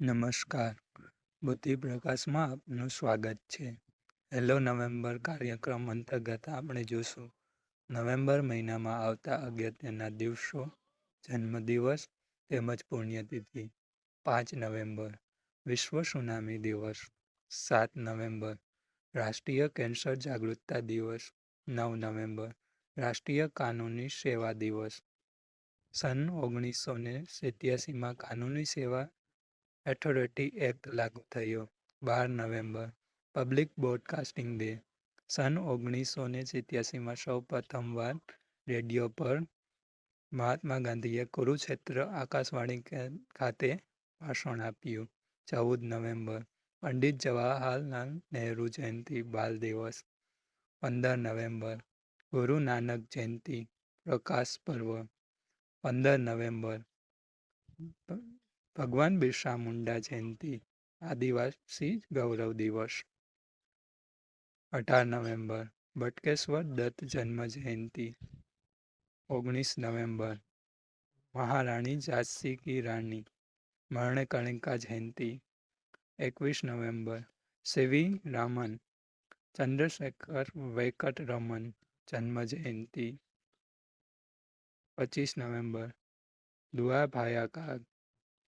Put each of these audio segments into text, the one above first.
નમસ્કાર. બુદ્ધિ પ્રકાશમાં આપનું સ્વાગત છે. હેલો નવેમ્બર કાર્યક્રમ અંતર્ગત આપણે જોશું નવેમ્બર મહિનામાં આવતા અગત્યના દિવસો, જન્મદિવસ તેમજ પુણ્યતિથિ. 5 નવેમ્બર વિશ્વ સુનામી દિવસ. 7 નવેમ્બર રાષ્ટ્રીય કેન્સર જાગૃતતા દિવસ. 9 નવેમ્બર રાષ્ટ્રીય કાનૂની સેવા દિવસ. સન 1987માં કાનૂની સેવા ઓથોરિટી એક્ટ લાગુ થયો. 12 નવેમ્બર પબ્લિક બ્રોડકાસ્ટિંગ ડે. સન 1987માં સૌ પ્રથમવાર રેડિયો પર મહાત્મા ગાંધીએ કુરુક્ષેત્ર આકાશવાણી ખાતે ભાષણ આપ્યું. 14 નવેમ્બર પંડિત જવાહરલાલ નહેરુ જયંતિ બાલ દિવસ. 15 નવેમ્બર ગુરુ નાનક જયંતિ પ્રકાશ પર્વ. 15 નવેમ્બર ભગવાન બિરસા મુંડા જયંતિ આદિવાસી ગૌરવ દિવસ. 18 નવેમ્બર બટકેશ્વર દત્ત જન્મ જયંતિ. 19 નવેમ્બર મહારાણી ઝાંસી કી રાણી મણિકર્ણિકા જયંતિ. 21 નવેમ્બર સીવી રામન ચંદ્રશેખર વેંકટ રમન જન્મ જયંતિ. 25 નવેમ્બર દુઆભાયા કાગ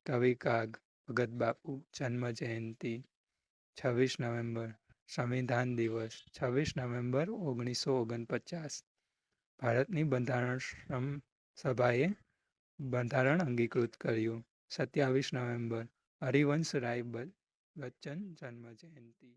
કવિ કાગ ભગત બાપુ જન્મ જયંતિ. 26 નવેમ્બર સંવિધાન દિવસ. 26 નવેમ્બર 1949 ભારતની બંધારણ સભાએ બંધારણ અંગીકૃત કર્યું. 27 નવેમ્બર હરિવંશ રાય બચ્ચન જન્મ જયંતિ.